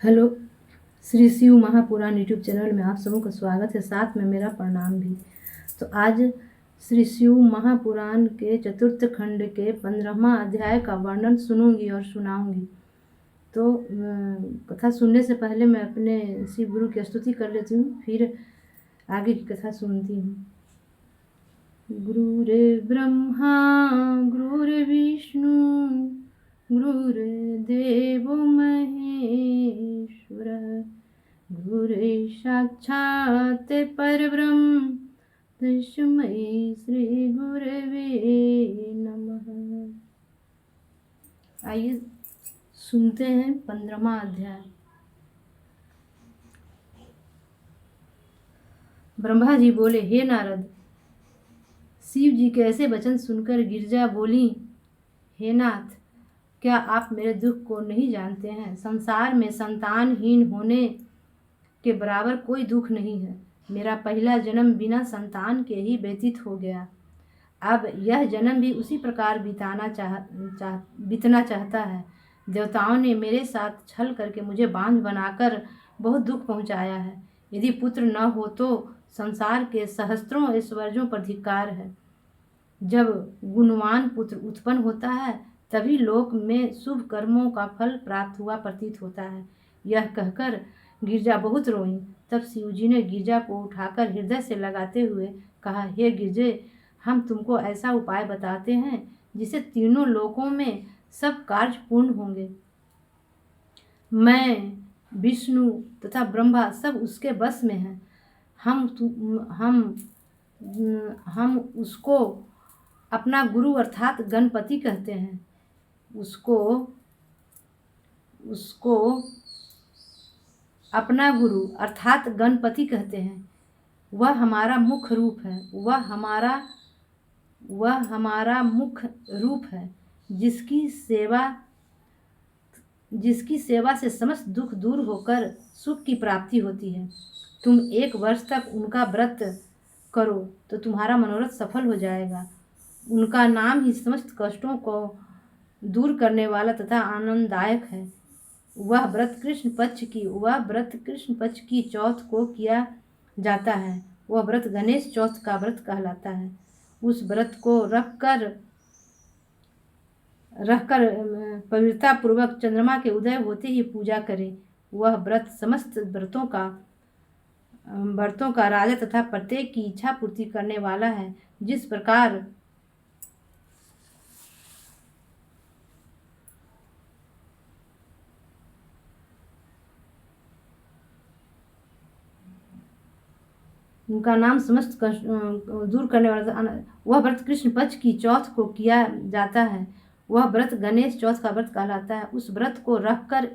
Hello. Shri Shiv Mahapuran YouTube channel में आप सबों का स्वागत है, साथ में मेरा प्रणाम भी। तो आज श्री शिव महापुराण के चतुर्थ खंड के 15वां अध्याय का वर्णन सुनूंगी और सुनाऊंगी। तो कथा सुनने से पहले मैं अपने शिव गुरु की स्तुति कर लेती हूँ, फिर आगे की कथा सुनती हूँ। गुरुर्ब्रह्मा गुरुर्विष्णु गुरुर्देवो महेश्वरः गुरुर्साक्षात् परब्रह्म तस्मै श्री गुरवे नमः। आइए सुनते हैं 15वां अध्याय। ब्रह्मा जी बोले, हे नारद, शिव जी के ऐसे वचन सुनकर गिरजा बोली, हे नाथ, क्या आप मेरे दुख को नहीं जानते हैं? संसार में संतानहीन होने के बराबर कोई दुख नहीं है। मेरा पहला जन्म बिना संतान के ही व्यतीत हो गया। अब यह जन्म भी उसी प्रकार बीतना चाहता है। देवताओं ने मेरे साथ छल करके मुझे बांझ बनाकर बहुत दुख पहुंचाया है। यदि पुत्र न हो तो संसार के सहस्त्रों ऐश्वर्यों पर धिक्कार है। जब गुणवान पुत्र उत्पन्न होता है तभी लोक में शुभ कर्मों का फल प्राप्त हुआ प्रतीत होता है। यह कहकर गिरजा बहुत रोई। तब शिवजी ने गिरजा को उठाकर हृदय से लगाते हुए कहा, हे गिरजे, हम तुमको ऐसा उपाय बताते हैं जिससे तीनों लोकों में सब कार्य पूर्ण होंगे। मैं, विष्णु तथा ब्रह्मा सब उसके बस में हैं। हम उसको अपना गुरु अर्थात गणपति कहते हैं। उसको अपना गुरु अर्थात गणपति कहते हैं। वह हमारा मुख्य रूप है। वह हमारा मुख्य रूप है जिसकी सेवा से समस्त दुख दूर होकर सुख की प्राप्ति होती है। तुम 1 वर्ष तक उनका व्रत करो तो तुम्हारा मनोरथ सफल हो जाएगा। उनका नाम ही समस्त कष्टों को दूर करने वाला तथा आनंददायक है। वह व्रत कृष्ण पक्ष की चौथ को किया जाता है। वह व्रत गणेश चौथ का व्रत कहलाता है। उस व्रत को रखकर पवित्रता पूर्वक चंद्रमा के उदय होते ही पूजा करें। वह व्रत समस्त व्रतों का राजा तथा प्रत्येक की इच्छा पूर्ति करने वाला है। जिस प्रकार उनका नाम समस्त कष्ट दूर करने वाला। वह व्रत कृष्ण पक्ष की चौथ को किया जाता है। वह व्रत गणेश चौथ का व्रत कहलाता है। उस व्रत को रखकर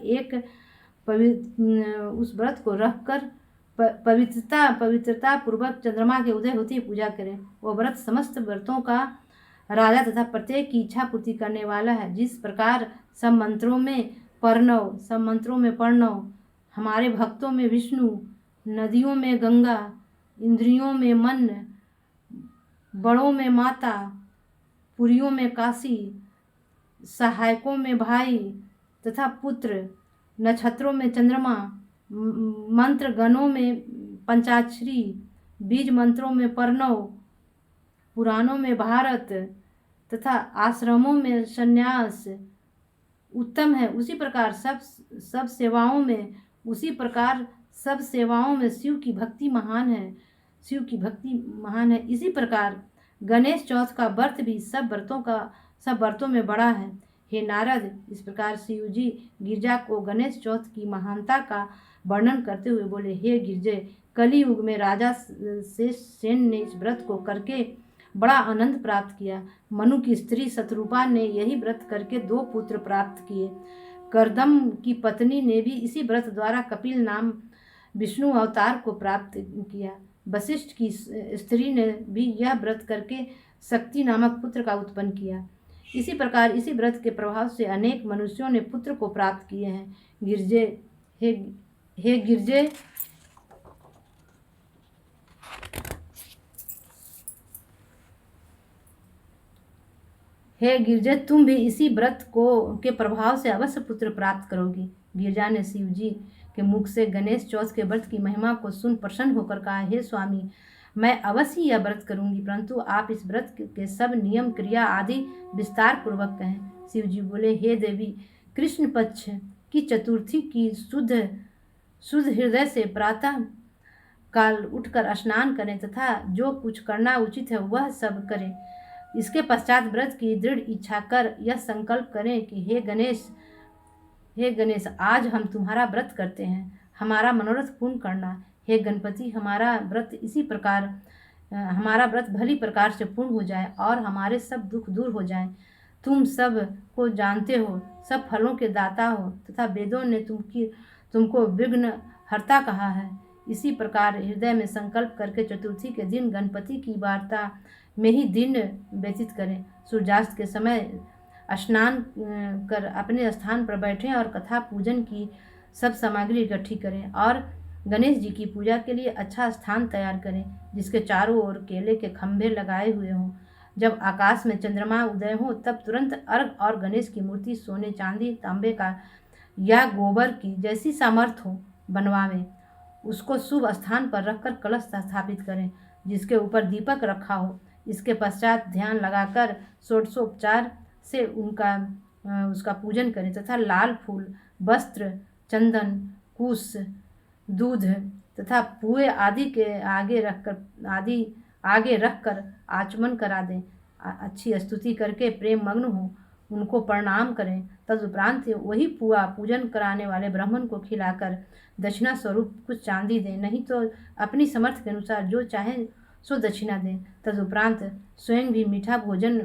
पवित्रता पूर्वक चंद्रमा के उदय होते ही पूजा करें। वह व्रत समस्त व्रतों का राजा तथा प्रत्येक की इच्छा पूर्ति करने वाला है। जिस प्रकार सब मंत्रों में प्रणव, हमारे भक्तों में विष्णु, नदियों में गंगा, इंद्रियों में मन, बड़ों में माता, पुरियों में काशी, सहायकों में भाई तथा पुत्र, नक्षत्रों में चंद्रमा, मंत्र गणों में पंचाक्षरी, बीज मंत्रों में प्रणव, पुराणों में भारत तथा आश्रमों में संन्यास उत्तम है। उसी प्रकार सब सेवाओं में शिव की भक्ति महान है। इसी प्रकार गणेश चौथ का व्रत भी सब व्रतों में बड़ा है। हे नारद, इस प्रकार शिव जी गिरजा को गणेश चौथ की महानता का वर्णन करते हुए बोले, हे गिरजे, कलियुग में राजा शेषसेन ने इस व्रत को करके बड़ा आनंद प्राप्त किया। मनु की स्त्री शतरूपा ने यही व्रत करके 2 पुत्र प्राप्त किए। करदम की पत्नी ने भी इसी व्रत द्वारा कपिल नाम विष्णु अवतार को प्राप्त किया। वशिष्ठ की स्त्री ने भी यह व्रत करके शक्ति नामक पुत्र का उत्पन्न किया। इसी प्रकार इसी व्रत के प्रभाव से अनेक मनुष्यों ने पुत्र को प्राप्त किए हैं। हे गिरजे, हे गिरजे, तुम भी इसी व्रत के प्रभाव से अवश्य पुत्र प्राप्त करोगी। गिरजा ने शिव जी के मुख से गणेश चौथ के व्रत की महिमा को सुन प्रसन्न होकर कहा, हे स्वामी, मैं अवश्य यह व्रत करूंगी, परंतु आप इस व्रत के सब नियम क्रिया आदि विस्तार पूर्वक कहें। शिव जी बोले, हे देवी, कृष्ण पक्ष की चतुर्थी की शुद्ध हृदय से प्रातः काल उठकर स्नान करें तथा जो कुछ करना उचित है वह सब करें। इसके पश्चात व्रत की दृढ़ इच्छा कर यह संकल्प करें कि हे गणेश, आज हम तुम्हारा व्रत करते हैं, हमारा मनोरथ पूर्ण करना। हे गणपति, हमारा व्रत भली प्रकार से पूर्ण हो जाए और हमारे सब दुख दूर हो जाएं। तुम सब को जानते हो, सब फलों के दाता हो तथा वेदों ने तुमको विघ्न हर्ता कहा है। इसी प्रकार हृदय में संकल्प करके चतुर्थी के दिन गणपति की वार्ता में ही दिन व्यतीत करें। सूर्यास्त के समय स्नान कर अपने स्थान पर बैठें और कथा पूजन की सब सामग्री इकट्ठी करें और गणेश जी की पूजा के लिए अच्छा स्थान तैयार करें जिसके चारों ओर केले के खंभे लगाए हुए हों। जब आकाश में चंद्रमा उदय हो तब तुरंत अर्घ और गणेश की मूर्ति सोने, चांदी, तांबे का या गोबर की जैसी सामर्थ हो बनवावें। उसको शुभ स्थान पर रखकर कलश स्थापित करें जिसके ऊपर दीपक रखा हो। इसके पश्चात ध्यान लगाकर षोडशोपचार से उसका पूजन करें तथा लाल फूल, वस्त्र, चंदन, कुश, दूध तथा पुए आदि के आगे रखकर आचमन करा दें। अच्छी स्तुति करके प्रेम मग्न हो उनको प्रणाम करें। तदुपरांत वही पुआ पूजन कराने वाले ब्राह्मण को खिलाकर दक्षिणा स्वरूप कुछ चांदी दें, नहीं तो अपनी समर्थ के अनुसार जो चाहे सो दक्षिणा दें। तदुपरांत स्वयं भी मीठा भोजन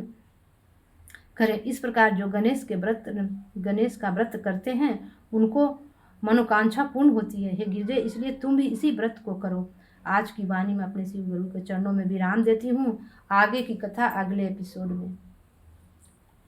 करें। इस प्रकार जो गणेश का व्रत करते हैं उनको मनोकांक्षा पूर्ण होती है। हे गिरजे, इसलिए तुम भी इसी व्रत को करो। आज की वाणी में अपने शिव गुरु के चरणों में विराम देती हूँ। आगे की कथा अगले एपिसोड में।